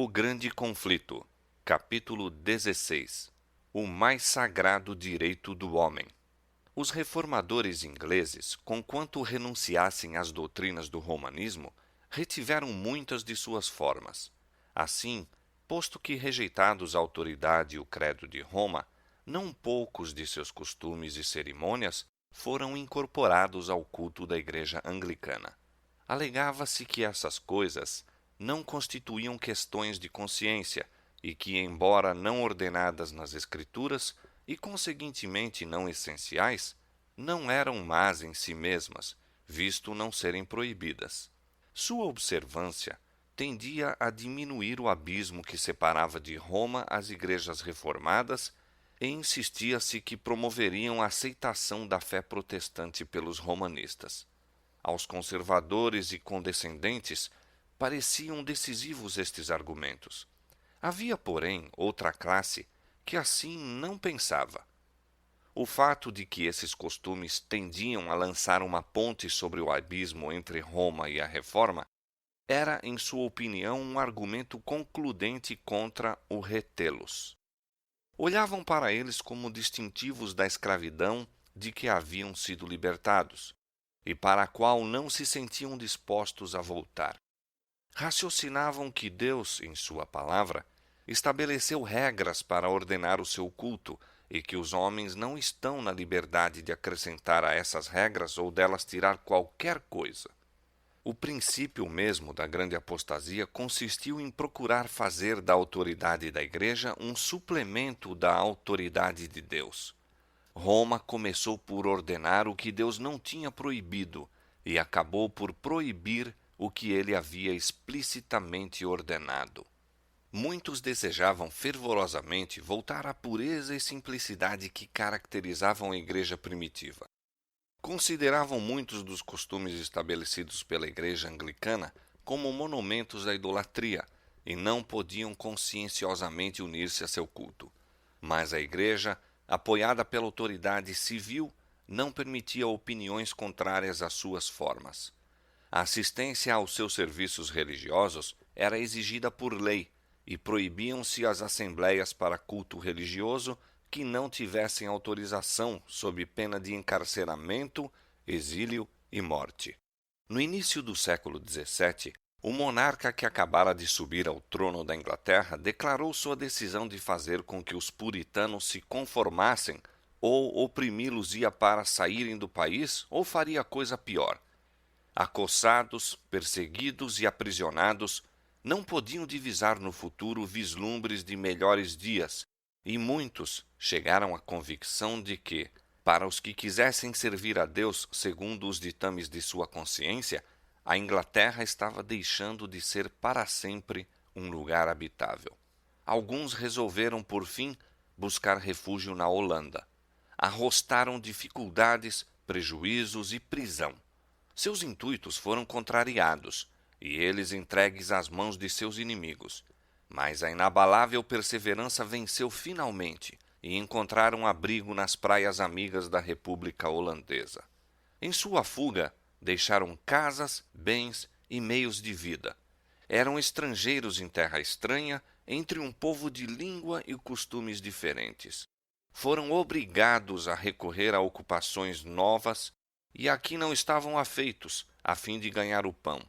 O Grande Conflito, capítulo 16. O mais sagrado direito do homem. Os reformadores ingleses, conquanto renunciassem às doutrinas do romanismo, retiveram muitas de suas formas. Assim, posto que rejeitados a autoridade e o credo de Roma, não poucos de seus costumes e cerimônias foram incorporados ao culto da Igreja Anglicana. Alegava-se que essas coisas não constituíam questões de consciência e que, embora não ordenadas nas Escrituras e, conseguintemente, não essenciais, não eram más em si mesmas, visto não serem proibidas. Sua observância tendia a diminuir o abismo que separava de Roma as igrejas reformadas e insistia-se que promoveriam a aceitação da fé protestante pelos romanistas. Aos conservadores e condescendentes pareciam decisivos estes argumentos. Havia, porém, outra classe que assim não pensava. O fato de que esses costumes tendiam a lançar uma ponte sobre o abismo entre Roma e a Reforma era, em sua opinião, um argumento concludente contra o retê-los. Olhavam para eles como distintivos da escravidão de que haviam sido libertados, e para a qual não se sentiam dispostos a voltar. Raciocinavam que Deus, em sua palavra, estabeleceu regras para ordenar o seu culto e que os homens não estão na liberdade de acrescentar a essas regras ou delas tirar qualquer coisa. O princípio mesmo da grande apostasia consistiu em procurar fazer da autoridade da Igreja um suplemento da autoridade de Deus. Roma começou por ordenar o que Deus não tinha proibido e acabou por proibir o que ele havia explicitamente ordenado. Muitos desejavam fervorosamente voltar à pureza e simplicidade que caracterizavam a igreja primitiva. Consideravam muitos dos costumes estabelecidos pela igreja anglicana como monumentos da idolatria e não podiam conscienciosamente unir-se a seu culto. Mas a igreja, apoiada pela autoridade civil, não permitia opiniões contrárias às suas formas. A assistência aos seus serviços religiosos era exigida por lei e proibiam-se as assembleias para culto religioso que não tivessem autorização sob pena de encarceramento, exílio e morte. No início do século XVII, o monarca que acabara de subir ao trono da Inglaterra declarou sua decisão de fazer com que os puritanos se conformassem ou oprimi-los-ia para saírem do país ou faria coisa pior. Acossados, perseguidos e aprisionados, não podiam divisar no futuro vislumbres de melhores dias, e muitos chegaram à convicção de que, para os que quisessem servir a Deus segundo os ditames de sua consciência, a Inglaterra estava deixando de ser para sempre um lugar habitável. Alguns resolveram, por fim, buscar refúgio na Holanda. Arrostaram dificuldades, prejuízos e prisão. Seus intuitos foram contrariados, e eles entregues às mãos de seus inimigos. Mas a inabalável perseverança venceu finalmente e encontraram abrigo nas praias amigas da República Holandesa. Em sua fuga, deixaram casas, bens e meios de vida. Eram estrangeiros em terra estranha, entre um povo de língua e costumes diferentes. Foram obrigados a recorrer a ocupações novas e a que não estavam afeitos, a fim de ganhar o pão.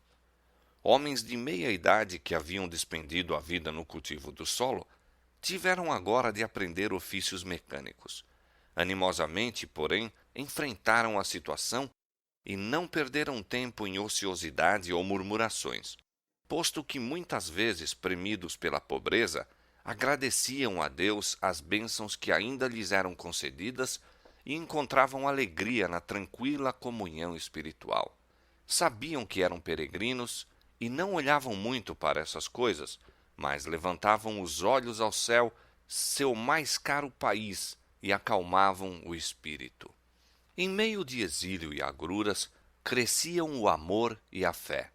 Homens de meia idade que haviam despendido a vida no cultivo do solo, tiveram agora de aprender ofícios mecânicos. Animosamente, porém, enfrentaram a situação e não perderam tempo em ociosidade ou murmurações, posto que muitas vezes, premidos pela pobreza, agradeciam a Deus as bênçãos que ainda lhes eram concedidas e encontravam alegria na tranquila comunhão espiritual. Sabiam que eram peregrinos e não olhavam muito para essas coisas, mas levantavam os olhos ao céu, seu mais caro país, e acalmavam o espírito. Em meio de exílio e agruras, cresciam o amor e a fé.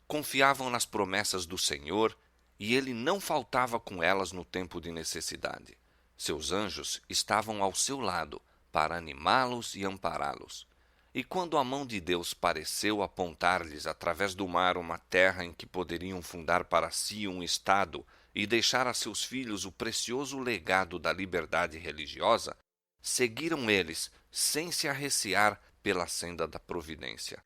Confiavam nas promessas do Senhor, e ele não faltava com elas no tempo de necessidade. Seus anjos estavam ao seu lado para animá-los e ampará-los. E quando a mão de Deus pareceu apontar-lhes através do mar uma terra em que poderiam fundar para si um estado e deixar a seus filhos o precioso legado da liberdade religiosa, seguiram eles, sem se arreciar, pela senda da providência.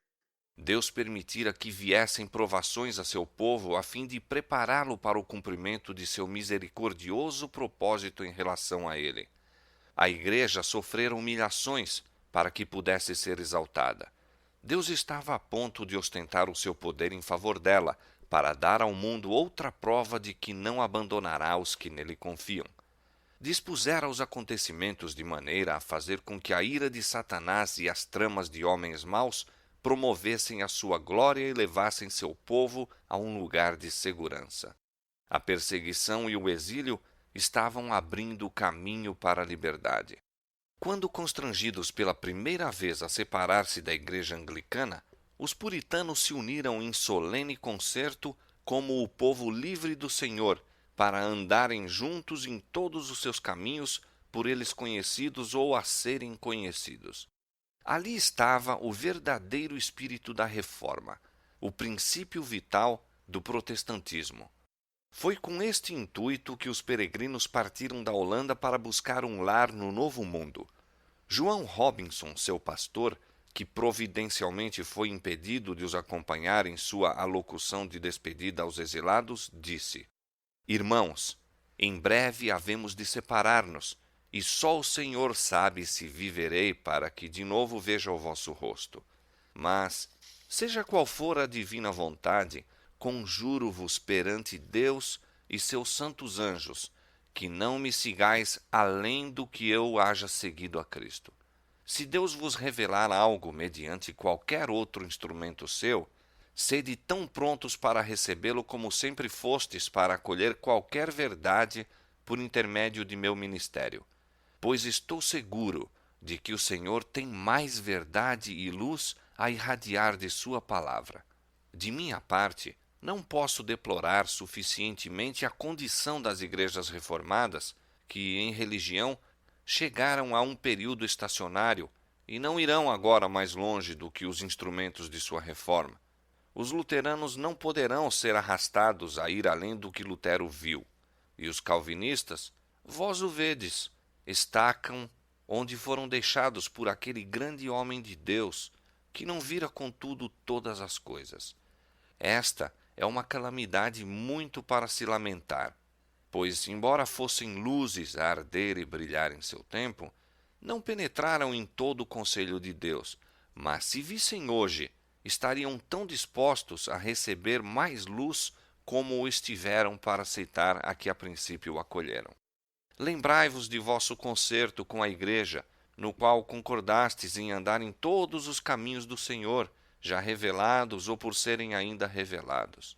Deus permitira que viessem provações a seu povo a fim de prepará-lo para o cumprimento de seu misericordioso propósito em relação a ele. A igreja sofrera humilhações para que pudesse ser exaltada. Deus estava a ponto de ostentar o seu poder em favor dela, para dar ao mundo outra prova de que não abandonará os que nele confiam. Dispusera os acontecimentos de maneira a fazer com que a ira de Satanás e as tramas de homens maus promovessem a sua glória e levassem seu povo a um lugar de segurança. A perseguição e o exílio estavam abrindo o caminho para a liberdade. Quando constrangidos pela primeira vez a separar-se da igreja anglicana, os puritanos se uniram em solene concerto como o povo livre do Senhor, para andarem juntos em todos os seus caminhos, por eles conhecidos ou a serem conhecidos. Ali estava o verdadeiro espírito da reforma, o princípio vital do protestantismo. Foi com este intuito que os peregrinos partiram da Holanda para buscar um lar no Novo Mundo. João Robinson, seu pastor, que providencialmente foi impedido de os acompanhar em sua alocução de despedida aos exilados, disse: Irmãos, em breve havemos de separar-nos, e só o Senhor sabe se viverei para que de novo veja o vosso rosto. Mas, seja qual for a divina vontade, conjuro-vos perante Deus e seus santos anjos, que não me sigais além do que eu haja seguido a Cristo. Se Deus vos revelar algo mediante qualquer outro instrumento seu, sede tão prontos para recebê-lo como sempre fostes para acolher qualquer verdade por intermédio de meu ministério. Pois estou seguro de que o Senhor tem mais verdade e luz a irradiar de sua palavra. De minha parte, não posso deplorar suficientemente a condição das igrejas reformadas, que, em religião, chegaram a um período estacionário e não irão agora mais longe do que os instrumentos de sua reforma. Os luteranos não poderão ser arrastados a ir além do que Lutero viu, e os calvinistas, vós o vedes, estacam onde foram deixados por aquele grande homem de Deus, que não vira contudo todas as coisas. Esta é uma calamidade muito para se lamentar, pois, embora fossem luzes a arder e brilhar em seu tempo, não penetraram em todo o conselho de Deus, mas se vissem hoje, estariam tão dispostos a receber mais luz como o estiveram para aceitar a que a princípio acolheram. Lembrai-vos de vosso concerto com a igreja, no qual concordastes em andar em todos os caminhos do Senhor, já revelados ou por serem ainda revelados.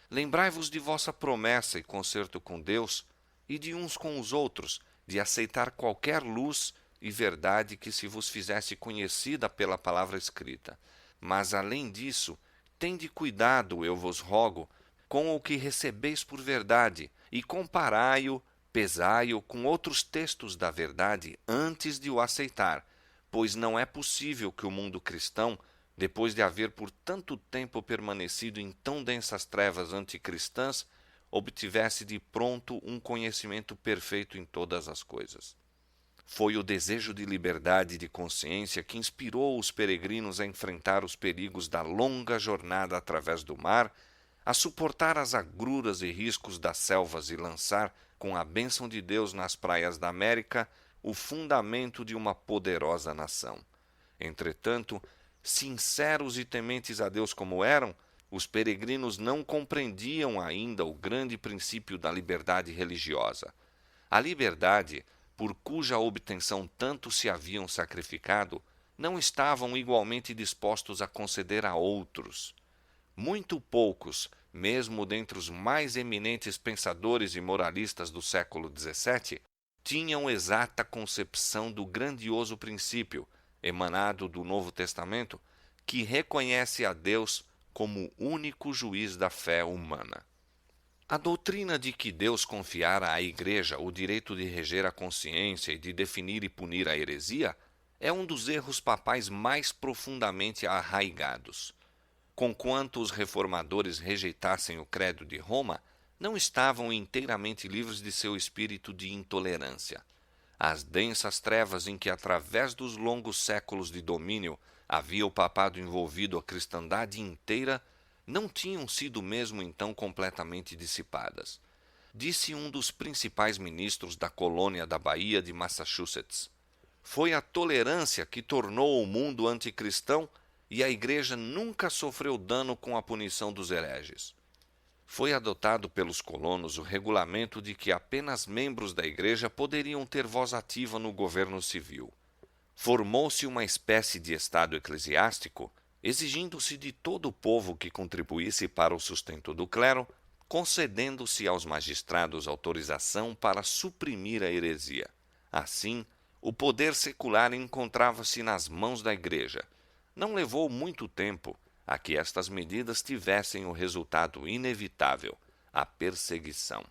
Lembrai-vos de vossa promessa e concerto com Deus e de uns com os outros, de aceitar qualquer luz e verdade que se vos fizesse conhecida pela palavra escrita. Mas, além disso, tende cuidado, eu vos rogo, com o que recebeis por verdade, e comparai-o, pesai-o com outros textos da verdade antes de o aceitar, pois não é possível que o mundo cristão, depois de haver por tanto tempo permanecido em tão densas trevas anticristãs, obtivesse de pronto um conhecimento perfeito em todas as coisas. Foi o desejo de liberdade de consciência que inspirou os peregrinos a enfrentar os perigos da longa jornada através do mar, a suportar as agruras e riscos das selvas e lançar, com a bênção de Deus nas praias da América, o fundamento de uma poderosa nação. Entretanto, sinceros e tementes a Deus como eram, os peregrinos não compreendiam ainda o grande princípio da liberdade religiosa. A liberdade, por cuja obtenção tanto se haviam sacrificado, não estavam igualmente dispostos a conceder a outros. Muito poucos, mesmo dentre os mais eminentes pensadores e moralistas do século XVII, tinham exata concepção do grandioso princípio, emanado do Novo Testamento, que reconhece a Deus como único juiz da fé humana. A doutrina de que Deus confiara à Igreja o direito de reger a consciência e de definir e punir a heresia é um dos erros papais mais profundamente arraigados. Conquanto os reformadores rejeitassem o credo de Roma, não estavam inteiramente livres de seu espírito de intolerância. As densas trevas em que, através dos longos séculos de domínio, havia o papado envolvido a cristandade inteira, não tinham sido mesmo então completamente dissipadas. Disse um dos principais ministros da colônia da Baía de Massachusetts: foi a tolerância que tornou o mundo anticristão e a Igreja nunca sofreu dano com a punição dos hereges. Foi adotado pelos colonos o regulamento de que apenas membros da Igreja poderiam ter voz ativa no governo civil. Formou-se uma espécie de estado eclesiástico, exigindo-se de todo o povo que contribuísse para o sustento do clero, concedendo-se aos magistrados autorização para suprimir a heresia. Assim, o poder secular encontrava-se nas mãos da Igreja. Não levou muito tempo a que estas medidas tivessem o resultado inevitável, a perseguição.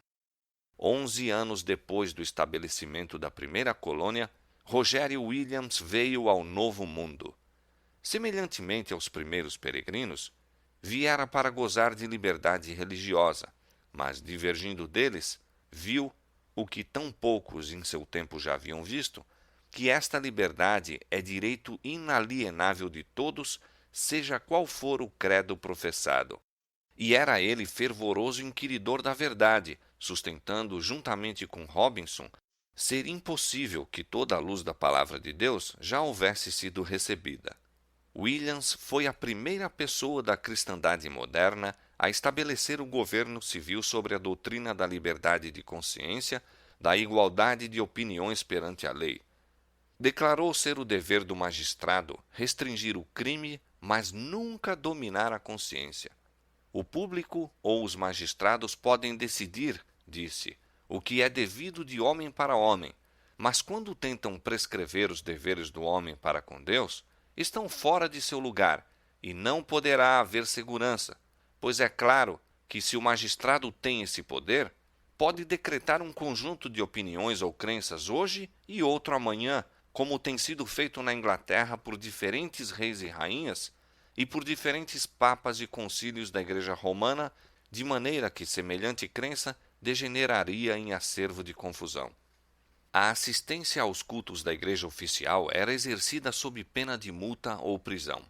11 anos depois do estabelecimento da primeira colônia, Rogério Williams veio ao Novo Mundo. Semelhantemente aos primeiros peregrinos, viera para gozar de liberdade religiosa, mas, divergindo deles, viu, o que tão poucos em seu tempo já haviam visto, que esta liberdade é direito inalienável de todos, seja qual for o credo professado. E era ele fervoroso inquiridor da verdade, sustentando, juntamente com Robinson, ser impossível que toda a luz da palavra de Deus já houvesse sido recebida. Williams foi a primeira pessoa da cristandade moderna a estabelecer o governo civil sobre a doutrina da liberdade de consciência, da igualdade de opiniões perante a lei. Declarou ser o dever do magistrado restringir o crime, mas nunca dominar a consciência. O público ou os magistrados podem decidir, disse, o que é devido de homem para homem, mas quando tentam prescrever os deveres do homem para com Deus, estão fora de seu lugar e não poderá haver segurança, pois é claro que se o magistrado tem esse poder, pode decretar um conjunto de opiniões ou crenças hoje e outro amanhã, como tem sido feito na Inglaterra por diferentes reis e rainhas e por diferentes papas e concílios da Igreja Romana, de maneira que semelhante crença degeneraria em acervo de confusão. A assistência aos cultos da Igreja oficial era exercida sob pena de multa ou prisão.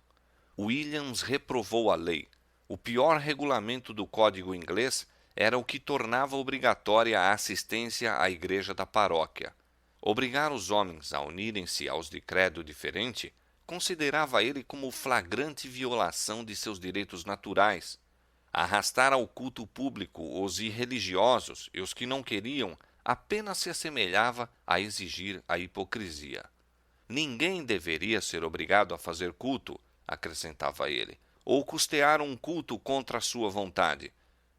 Williams reprovou a lei. O pior regulamento do Código Inglês era o que tornava obrigatória a assistência à igreja da paróquia. Obrigar os homens a unirem-se aos de credo diferente considerava ele como flagrante violação de seus direitos naturais. Arrastar ao culto público os irreligiosos e os que não queriam apenas se assemelhava a exigir a hipocrisia. Ninguém deveria ser obrigado a fazer culto, acrescentava ele, ou custear um culto contra a sua vontade.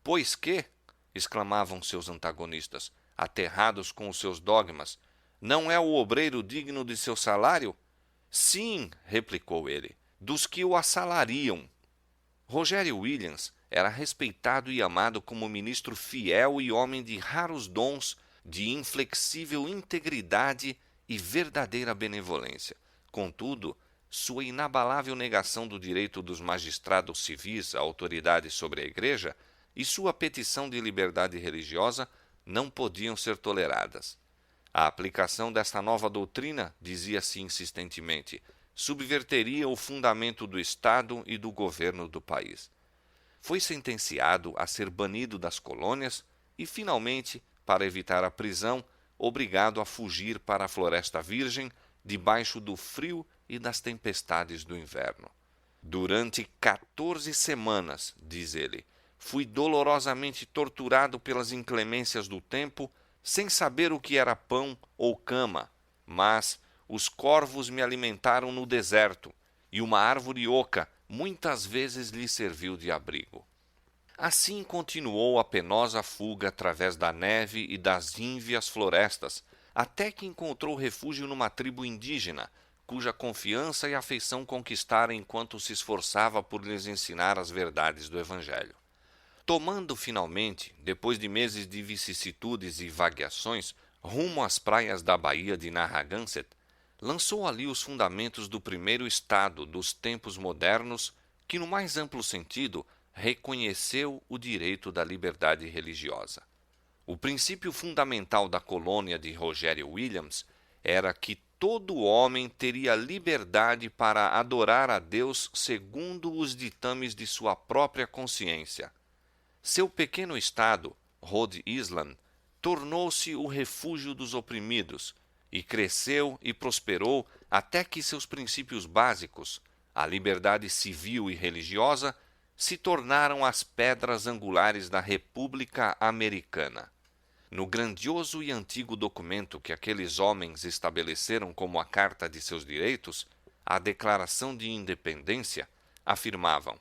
Pois que, exclamavam seus antagonistas, aterrados com os seus dogmas, não é o obreiro digno de seu salário? Sim, replicou ele, dos que o assalariam. Rogério Williams era respeitado e amado como ministro fiel e homem de raros dons, de inflexível integridade e verdadeira benevolência. Contudo, sua inabalável negação do direito dos magistrados civis à autoridade sobre a Igreja e sua petição de liberdade religiosa não podiam ser toleradas. A aplicação desta nova doutrina, dizia-se insistentemente, subverteria o fundamento do Estado e do governo do país. Foi sentenciado a ser banido das colônias e, finalmente, para evitar a prisão, obrigado a fugir para a Floresta Virgem, debaixo do frio e das tempestades do inverno. Durante 14 semanas, diz ele, fui dolorosamente torturado pelas inclemências do tempo, sem saber o que era pão ou cama, mas os corvos me alimentaram no deserto, e uma árvore oca muitas vezes lhe serviu de abrigo. Assim continuou a penosa fuga através da neve e das ínvias florestas, até que encontrou refúgio numa tribo indígena, cuja confiança e afeição conquistara enquanto se esforçava por lhes ensinar as verdades do Evangelho. Tomando finalmente, depois de meses de vicissitudes e vagueações, rumo às praias da Baía de Narragansett, lançou ali os fundamentos do primeiro Estado dos tempos modernos, que, no mais amplo sentido, reconheceu o direito da liberdade religiosa. O princípio fundamental da colônia de Rogério Williams era que todo homem teria liberdade para adorar a Deus segundo os ditames de sua própria consciência. Seu pequeno estado, Rhode Island, tornou-se o refúgio dos oprimidos e cresceu e prosperou até que seus princípios básicos, a liberdade civil e religiosa, se tornaram as pedras angulares da República Americana. No grandioso e antigo documento que aqueles homens estabeleceram como a Carta de seus Direitos, a Declaração de Independência, afirmavam: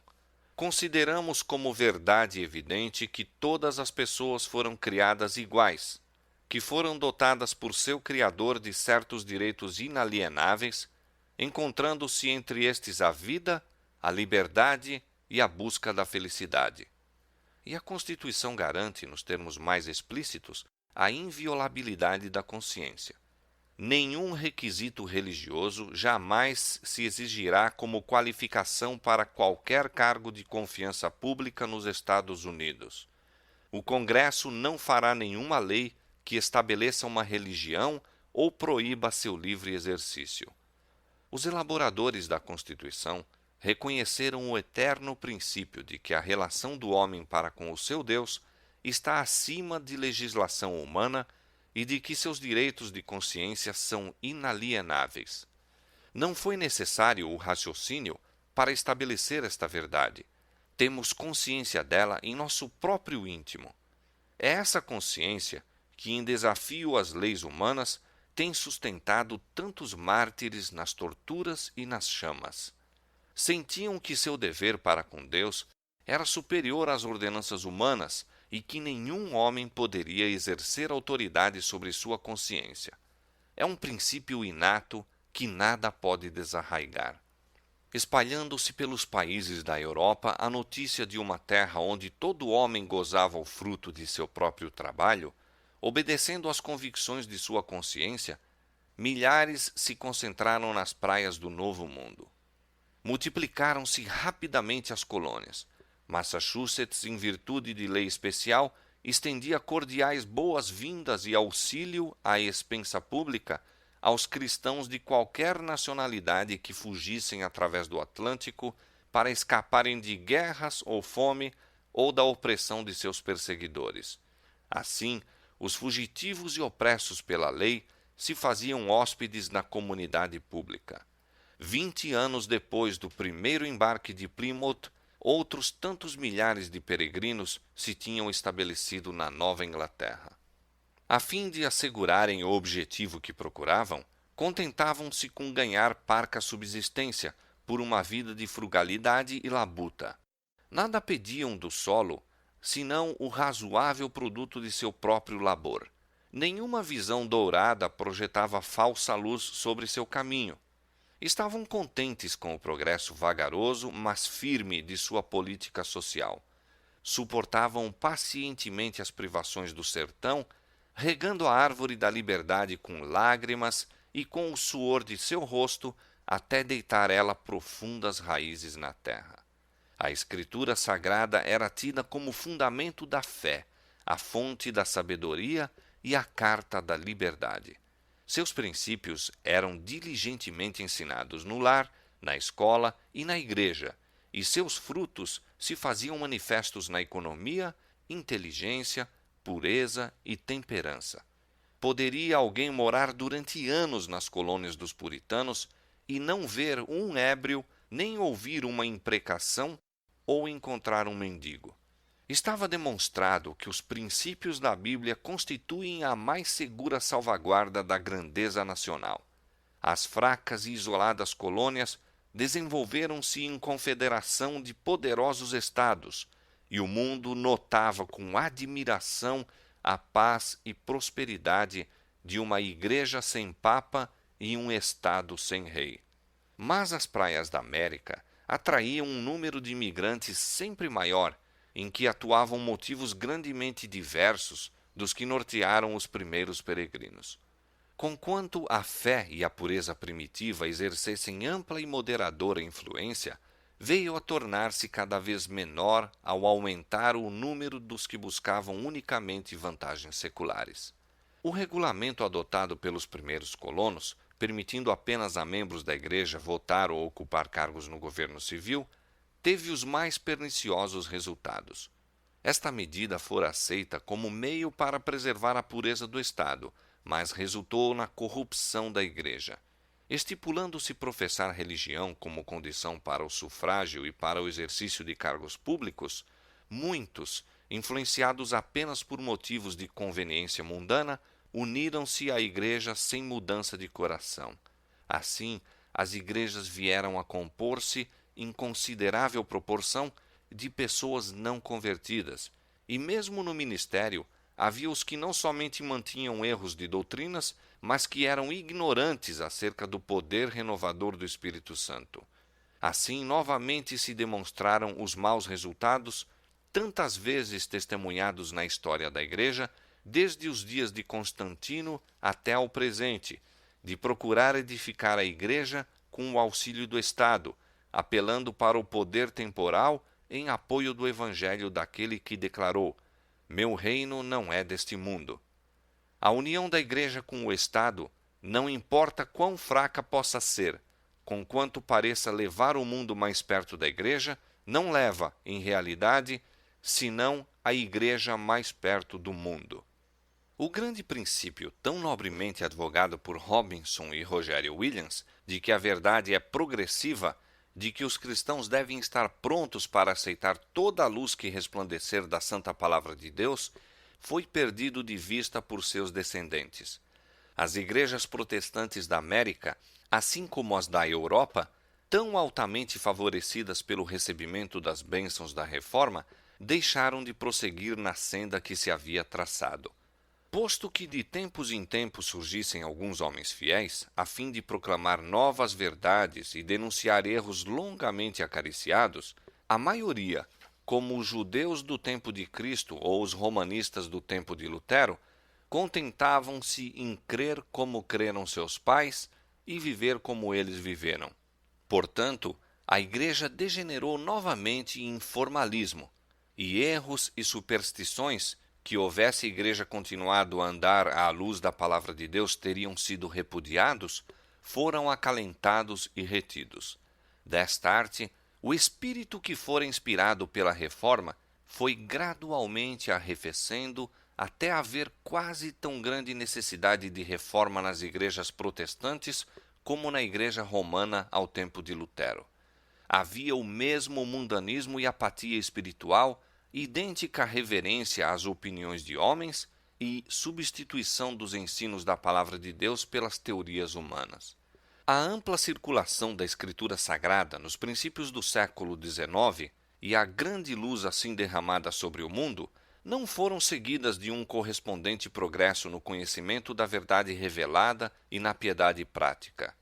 consideramos como verdade evidente que todas as pessoas foram criadas iguais, que foram dotadas por seu Criador de certos direitos inalienáveis, encontrando-se entre estes a vida, a liberdade e a busca da felicidade. E a Constituição garante, nos termos mais explícitos, a inviolabilidade da consciência. Nenhum requisito religioso jamais se exigirá como qualificação para qualquer cargo de confiança pública nos Estados Unidos. O Congresso não fará nenhuma lei que estabeleça uma religião ou proíba seu livre exercício. Os elaboradores da Constituição reconheceram o eterno princípio de que a relação do homem para com o seu Deus está acima de legislação humana e de que seus direitos de consciência são inalienáveis. Não foi necessário o raciocínio para estabelecer esta verdade. Temos consciência dela em nosso próprio íntimo. É essa consciência que, em desafio às leis humanas, tem sustentado tantos mártires nas torturas e nas chamas. Sentiam que seu dever para com Deus era superior às ordenanças humanas e que nenhum homem poderia exercer autoridade sobre sua consciência. É um princípio inato que nada pode desarraigar. Espalhando-se pelos países da Europa a notícia de uma terra onde todo homem gozava o fruto de seu próprio trabalho, obedecendo às convicções de sua consciência, milhares se concentraram nas praias do Novo Mundo. Multiplicaram-se rapidamente as colônias. Massachusetts, em virtude de lei especial, estendia cordiais boas-vindas e auxílio à expensa pública aos cristãos de qualquer nacionalidade que fugissem através do Atlântico para escaparem de guerras ou fome ou da opressão de seus perseguidores. Assim, os fugitivos e opressos pela lei se faziam hóspedes na comunidade pública. 20 anos depois do primeiro embarque de Plymouth, outros tantos milhares de peregrinos se tinham estabelecido na Nova Inglaterra. A fim de assegurarem o objetivo que procuravam, contentavam-se com ganhar parca subsistência por uma vida de frugalidade e labuta. Nada pediam do solo, senão o razoável produto de seu próprio labor. Nenhuma visão dourada projetava falsa luz sobre seu caminho. Estavam contentes com o progresso vagaroso, mas firme de sua política social. Suportavam pacientemente as privações do sertão, regando a árvore da liberdade com lágrimas e com o suor de seu rosto, até deitar ela profundas raízes na terra. A Escritura Sagrada era tida como fundamento da fé, a fonte da sabedoria e a carta da liberdade. Seus princípios eram diligentemente ensinados no lar, na escola e na igreja, e seus frutos se faziam manifestos na economia, inteligência, pureza e temperança. Poderia alguém morar durante anos nas colônias dos puritanos e não ver um ébrio, nem ouvir uma imprecação ou encontrar um mendigo. Estava demonstrado que os princípios da Bíblia constituem a mais segura salvaguarda da grandeza nacional. As fracas e isoladas colônias desenvolveram-se em confederação de poderosos estados, e o mundo notava com admiração a paz e prosperidade de uma igreja sem papa e um estado sem rei. Mas as praias da América atraíam um número de imigrantes sempre maior, em que atuavam motivos grandemente diversos dos que nortearam os primeiros peregrinos. Conquanto a fé e a pureza primitiva exercessem ampla e moderadora influência, veio a tornar-se cada vez menor ao aumentar o número dos que buscavam unicamente vantagens seculares. O regulamento adotado pelos primeiros colonos, permitindo apenas a membros da Igreja votar ou ocupar cargos no governo civil, teve os mais perniciosos resultados. Esta medida fora aceita como meio para preservar a pureza do Estado, mas resultou na corrupção da Igreja. Estipulando-se professar religião como condição para o sufrágio e para o exercício de cargos públicos, muitos, influenciados apenas por motivos de conveniência mundana, uniram-se à Igreja sem mudança de coração. Assim, as igrejas vieram a compor-se, em considerável proporção, de pessoas não convertidas, e mesmo no ministério havia os que não somente mantinham erros de doutrinas, mas que eram ignorantes acerca do poder renovador do Espírito Santo. Assim, novamente se demonstraram os maus resultados, tantas vezes testemunhados na história da Igreja, desde os dias de Constantino até ao presente, de procurar edificar a Igreja com o auxílio do Estado, apelando para o poder temporal em apoio do Evangelho daquele que declarou: "Meu reino não é deste mundo". A união da Igreja com o Estado, não importa quão fraca possa ser, conquanto pareça levar o mundo mais perto da Igreja, não leva, em realidade, senão a Igreja mais perto do mundo. O grande princípio, tão nobremente advogado por Robinson e Rogério Williams, de que a verdade é progressiva, de que os cristãos devem estar prontos para aceitar toda a luz que resplandecer da santa palavra de Deus, foi perdido de vista por seus descendentes. As igrejas protestantes da América, assim como as da Europa, tão altamente favorecidas pelo recebimento das bênçãos da Reforma, deixaram de prosseguir na senda que se havia traçado. Posto que de tempos em tempos surgissem alguns homens fiéis, a fim de proclamar novas verdades e denunciar erros longamente acariciados, a maioria, como os judeus do tempo de Cristo ou os romanistas do tempo de Lutero, contentavam-se em crer como creram seus pais e viver como eles viveram. Portanto, a Igreja degenerou novamente em formalismo, e erros e superstições que houvesse Igreja continuado a andar à luz da palavra de Deus teriam sido repudiados, foram acalentados e retidos. Desta arte, o espírito que fora inspirado pela Reforma foi gradualmente arrefecendo até haver quase tão grande necessidade de reforma nas igrejas protestantes como na Igreja Romana ao tempo de Lutero. Havia o mesmo mundanismo e apatia espiritual, idêntica reverência às opiniões de homens e substituição dos ensinos da palavra de Deus pelas teorias humanas. A ampla circulação da Escritura Sagrada nos princípios do século XIX e a grande luz assim derramada sobre o mundo não foram seguidas de um correspondente progresso no conhecimento da verdade revelada e na piedade prática.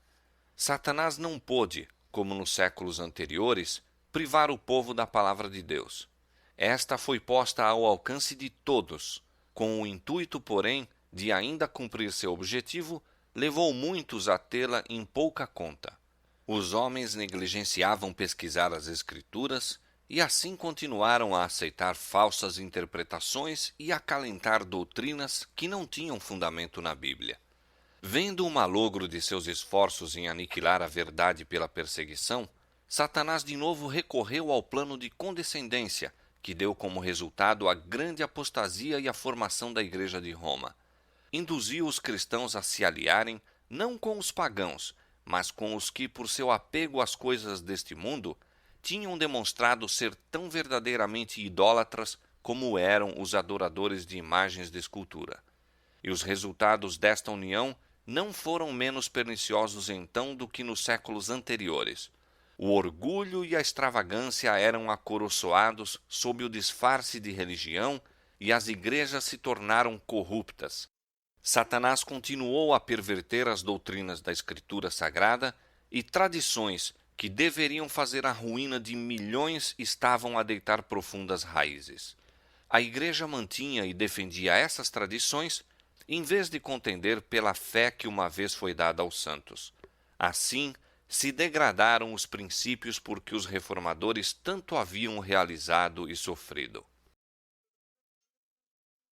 Satanás não pôde, como nos séculos anteriores, privar o povo da palavra de Deus. Esta foi posta ao alcance de todos, com o intuito, porém, de ainda cumprir seu objetivo, levou muitos a tê-la em pouca conta. Os homens negligenciavam pesquisar as Escrituras e assim continuaram a aceitar falsas interpretações e acalentar doutrinas que não tinham fundamento na Bíblia. Vendo o malogro de seus esforços em aniquilar a verdade pela perseguição, Satanás de novo recorreu ao plano de condescendência, que deu como resultado a grande apostasia e a formação da Igreja de Roma. Induziu os cristãos a se aliarem não com os pagãos, mas com os que, por seu apego às coisas deste mundo, tinham demonstrado ser tão verdadeiramente idólatras como eram os adoradores de imagens de escultura. E os resultados desta união não foram menos perniciosos então do que nos séculos anteriores. O orgulho e a extravagância eram acoroçoados sob o disfarce de religião e as igrejas se tornaram corruptas. Satanás continuou a perverter as doutrinas da Escritura Sagrada e tradições que deveriam fazer a ruína de milhões estavam a deitar profundas raízes. A igreja mantinha e defendia essas tradições em vez de contender pela fé que uma vez foi dada aos santos. Assim, se degradaram os princípios por que os reformadores tanto haviam realizado e sofrido.